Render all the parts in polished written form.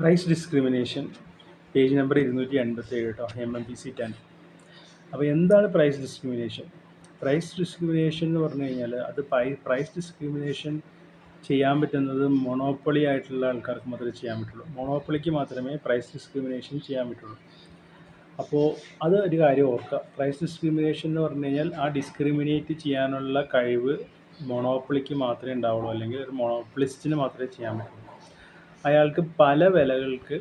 Price discrimination page number 287 കേട്ടോ, MMPC 10. അപ്പോൾ എന്താണ് പ്രൈസ് ഡിസ്ക്രിമിനേഷൻ? പ്രൈസ് ഡിസ്ക്രിമിനേഷൻ എന്ന് പറഞ്ഞു കഴിഞ്ഞാൽ അത് പ്രൈസ് ഡിസ്ക്രിമിനേഷൻ ചെയ്യാൻ പറ്റുന്നത് മൊണോപ്പൊളി ആയിട്ടുള്ള ആൾക്കാർക്ക് മാത്രമേ ചെയ്യാൻ പറ്റുള്ളൂ. മൊണോപ്പൊളിക്ക് മാത്രമേ പ്രൈസ് ഡിസ്ക്രിമിനേഷൻ ചെയ്യാൻ പറ്റുള്ളൂ. അപ്പോൾ അത് ഒരു കാര്യം ഓർക്കുക. പ്രൈസ് ഡിസ്ക്രിമിനേഷൻ എന്ന് പറഞ്ഞു കഴിഞ്ഞാൽ ആ ഡിസ്ക്രിമിനേറ്റ് ചെയ്യാനുള്ള കഴിവ് മൊണോപ്പൊളിക്ക് മാത്രമേ ഉണ്ടാവുള്ളൂ, അല്ലെങ്കിൽ ഒരു മൊണോപ്പൊളിസ്റ്റിന് മാത്രമേ ചെയ്യാൻ പറ്റുള്ളൂ. അയാൾക്ക് പല വിലകൾക്ക്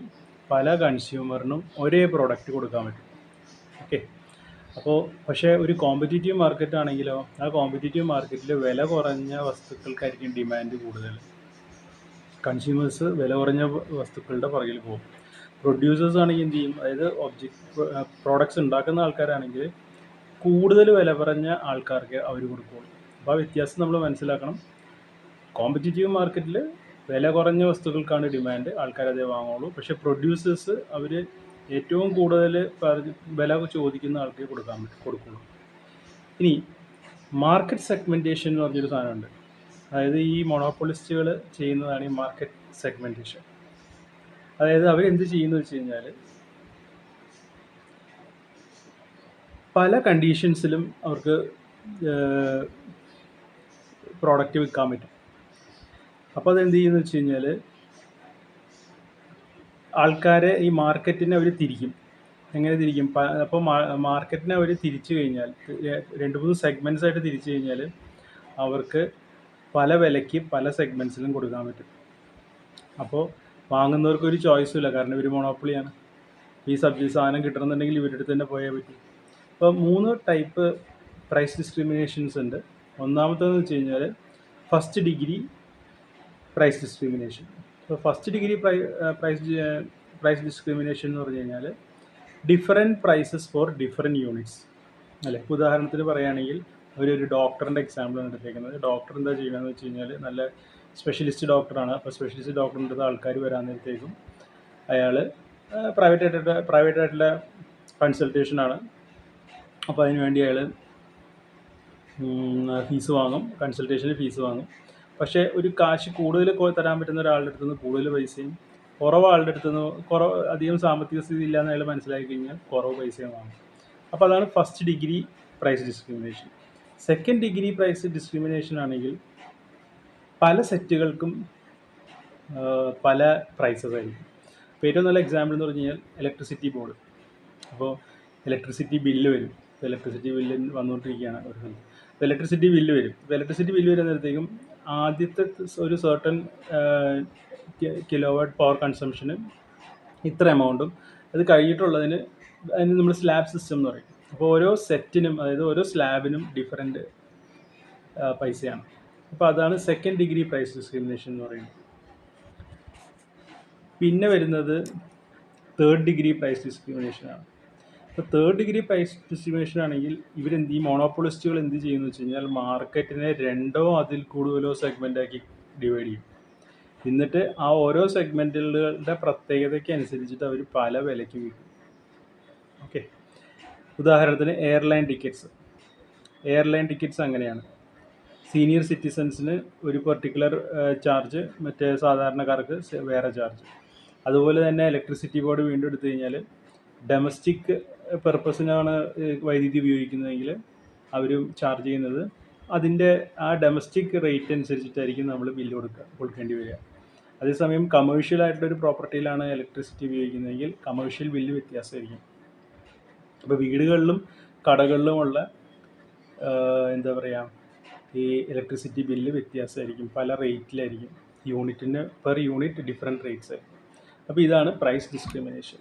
പല കൺസ്യൂമറിനും ഒരേ പ്രോഡക്റ്റ് കൊടുക്കാൻ പറ്റും. ഓക്കെ. അപ്പോൾ പക്ഷേ ഒരു കോമ്പറ്റീറ്റീവ് മാർക്കറ്റ് ആണെങ്കിലോ, ആ കോമ്പറ്റീറ്റീവ് മാർക്കറ്റിൽ വില കുറഞ്ഞ വസ്തുക്കൾക്കായിരിക്കും ഡിമാൻഡ് കൂടുതൽ. കൺസ്യൂമേഴ്സ് വില കുറഞ്ഞ വസ്തുക്കളുടെ പുറകിൽ പോകും. പ്രൊഡ്യൂസേഴ്സ് ആണെങ്കിൽ എന്ത് ചെയ്യും? അതായത് പ്രോഡക്ട്സ് ഉണ്ടാക്കുന്ന ആൾക്കാരാണെങ്കിൽ കൂടുതൽ വില കുറഞ്ഞ ആൾക്കാർക്ക് അവർ കൊടുക്കുള്ളൂ. അപ്പോൾ ആ വ്യത്യാസം നമ്മൾ മനസ്സിലാക്കണം. കോമ്പറ്റീറ്റീവ് മാർക്കറ്റിൽ വില കുറഞ്ഞ വസ്തുക്കൾക്കാണ് ഡിമാൻഡ്, ആൾക്കാരതേ വാങ്ങുള്ളൂ. പക്ഷേ പ്രൊഡ്യൂസേഴ്സ് അവർ ഏറ്റവും കൂടുതൽ വില ചോദിക്കുന്ന ആൾക്ക് കൊടുക്കുള്ളൂ. ഇനി മാർക്കറ്റ് സെഗ്മെൻറ്റേഷൻ എന്ന് പറഞ്ഞൊരു സാധനമുണ്ട്. അതായത് ഈ മൊണോപ്പൊളിസ്റ്റുകൾ ചെയ്യുന്നതാണ് ഈ മാർക്കറ്റ് സെഗ്മെൻറ്റേഷൻ. അതായത് അവരെന്ത് ചെയ്യുന്നു വെച്ച് കഴിഞ്ഞാൽ പല കണ്ടീഷൻസിലും അവർക്ക് പ്രോഡക്റ്റ് വിൽക്കാൻ പറ്റും. അപ്പോൾ അതെന്ത് ചെയ്യുന്നു വെച്ച് കഴിഞ്ഞാൽ ആൾക്കാരെ ഈ മാർക്കറ്റിനെ അവർ തിരിക്കും. എങ്ങനെ തിരിക്കും? അപ്പോൾ മാർക്കറ്റിനെ അവർ തിരിച്ചു കഴിഞ്ഞാൽ 2-3 സെഗ്മെൻറ്റ്സ് ആയിട്ട് തിരിച്ചു കഴിഞ്ഞാൽ അവർക്ക് പല വിലയ്ക്ക് പല സെഗ്മെൻറ്റ്സിലും കൊടുക്കാൻ പറ്റും. അപ്പോൾ വാങ്ങുന്നവർക്ക് ഒരു ചോയ്സും ഇല്ല, കാരണം ഇവർ മൊണോപ്പൊളിയാണ്. ഈ സാധനം കിട്ടണമെന്നുണ്ടെങ്കിൽ ഇവരുടെ അടുത്ത് തന്നെ പോയാൽ പറ്റും. അപ്പോൾ 3 ടൈപ്പ് പ്രൈസ് ഡിസ്ക്രിമിനേഷൻസ് ഉണ്ട്. ഒന്നാമത്തേതെന്ന് വെച്ച് കഴിഞ്ഞാൽ ഫസ്റ്റ് ഡിഗ്രി പ്രൈസ് ഡിസ്ക്രിമിനേഷൻ. അപ്പോൾ ഫസ്റ്റ് ഡിഗ്രി പ്രൈസ് ഡിസ്ക്രിമിനേഷൻ എന്ന് പറഞ്ഞു കഴിഞ്ഞാൽ different prices for different units അല്ലേ. ഉദാഹരണത്തിന് പറയുകയാണെങ്കിൽ ഒരു ഡോക്ടറിൻ്റെ എക്സാമ്പിളാണ് എടുത്തേക്കുന്നത്. ഡോക്ടർ എന്താ ചെയ്യുകയെന്ന് വെച്ച് കഴിഞ്ഞാൽ നല്ല സ്പെഷ്യലിസ്റ്റ് ഡോക്ടറാണ്. അപ്പോൾ സ്പെഷ്യലിസ്റ്റ് ഡോക്ടറിൻ്റെ അടുത്ത് ആൾക്കാർ വരാൻ നേരത്തേക്കും അയാൾ പ്രൈവറ്റായിട്ടുള്ള കൺസൾട്ടേഷനാണ്. അപ്പോൾ അതിന് വേണ്ടി അയാൾ ഫീസ് വാങ്ങും, കൺസൾട്ടേഷന് ഫീസ് വാങ്ങും. പക്ഷേ ഒരു കാശ് കൂടുതൽ തരാൻ പറ്റുന്ന ഒരാളുടെ അടുത്ത് നിന്ന് കൂടുതൽ പൈസയും, കുറവാളുടെ അടുത്ത് നിന്ന് അധികം സാമ്പത്തിക സ്ഥിതി ഇല്ലയെന്ന് അയാൾ മനസ്സിലാക്കി കഴിഞ്ഞാൽ കുറവ് പൈസയും വാങ്ങും. അപ്പോൾ അതാണ് first degree price discrimination. Second degree price discrimination ആണെങ്കിൽ പല സെറ്റുകൾക്കും പല പ്രൈസസ് ആയിരിക്കും. ഇപ്പോൾ ഏറ്റവും നല്ല എക്സാമ്പിൾ എന്ന് പറഞ്ഞു കഴിഞ്ഞാൽ ഇലക്ട്രിസിറ്റി ബോർഡ്. അപ്പോൾ ഇലക്ട്രിസിറ്റി ബില്ല് വരും. ഇപ്പോൾ ഇലക്ട്രിസിറ്റി ബില്ല് വന്നുകൊണ്ടിരിക്കുകയാണ് ഒരു സ്ഥലത്ത്. ഇപ്പോൾ ഇലക്ട്രിസിറ്റി ബില്ല് വരും. ഇപ്പോൾ ഇലക്ട്രിസിറ്റി ബില്ല് വരുന്നതിനേക്കും ആദ്യത്തെ ഒരു സർട്ടൺ കിലോ വാട്ട് പവർ കൺസംഷന് ഇത്ര എമൗണ്ടും, അത് കഴിഞ്ഞിട്ടുള്ളതിന് അതിന് നമ്മൾ സ്ലാബ് സിസ്റ്റം എന്ന് പറയും. അപ്പോൾ ഓരോ സെറ്റിനും, അതായത് ഓരോ സ്ലാബിനും ഡിഫറെൻറ്റ് പൈസയാണ്. അപ്പോൾ അതാണ് സെക്കൻഡ് ഡിഗ്രി പ്രൈസ് ഡിസ്ക്രിമിനേഷൻ എന്ന് പറയുന്നത്. പിന്നെ വരുന്നത് തേർഡ് ഡിഗ്രി പ്രൈസ് ഡിസ്ക്രിമിനേഷനാണ്. ഇപ്പോൾ തേർഡ് ഡിഗ്രി പ്രൈസ് ഡിസ്ക്രിമിനേഷൻ ആണെങ്കിൽ ഈ മോണോപ്പൊളിസ്റ്റുകൾ എന്ത് ചെയ്യുന്നു വെച്ച് കഴിഞ്ഞാൽ മാർക്കറ്റിനെ 2 അതിൽ കൂടുതലോ സെഗ്മെൻറ്റാക്കി ഡിവൈഡ് ചെയ്യും. എന്നിട്ട് ആ ഓരോ സെഗ്മെൻറ്റുകളുടെ പ്രത്യേകതയ്ക്ക് അനുസരിച്ചിട്ട് അവർ പല വിലയ്ക്ക് വിൽക്കും. ഓക്കെ. ഉദാഹരണത്തിന് എയർലൈൻ ടിക്കറ്റ്സ് അങ്ങനെയാണ്. സീനിയർ സിറ്റിസൺസിന് ഒരു പെർട്ടിക്കുലർ ചാർജ്, മറ്റേ സാധാരണക്കാർക്ക് വേറെ ചാർജ്. അതുപോലെ തന്നെ ഇലക്ട്രിസിറ്റി ബോർഡ് വീണ്ടും എടുത്തു കഴിഞ്ഞാൽ ഡൊമസ്റ്റിക് പെർപ്പസിനാണ് വൈദ്യുതി ഉപയോഗിക്കുന്നതെങ്കിൽ അവർ ചാർജ് ചെയ്യുന്നത് അതിൻ്റെ ആ ഡൊമസ്റ്റിക് റേറ്റ് അനുസരിച്ചിട്ടായിരിക്കും നമ്മൾ ബില്ല് കൊടുക്കേണ്ടി വരിക. അതേസമയം കമേഴ്ഷ്യൽ ആയിട്ടുള്ളൊരു പ്രോപ്പർട്ടിയിലാണ് ഇലക്ട്രിസിറ്റി ഉപയോഗിക്കുന്നതെങ്കിൽ കമേഴ്ഷ്യൽ ബില്ല് വ്യത്യാസമായിരിക്കും. അപ്പോൾ വീടുകളിലും കടകളിലുമുള്ള എന്താ പറയുക, ഈ ഇലക്ട്രിസിറ്റി ബില്ല് വ്യത്യാസമായിരിക്കും, പല റേറ്റിലായിരിക്കും. പെർ യൂണിറ്റ് ഡിഫറെൻറ്റ് റേറ്റ്സ് ആയിരിക്കും. അപ്പോൾ ഇതാണ് പ്രൈസ് ഡിസ്ക്രിമിനേഷൻ.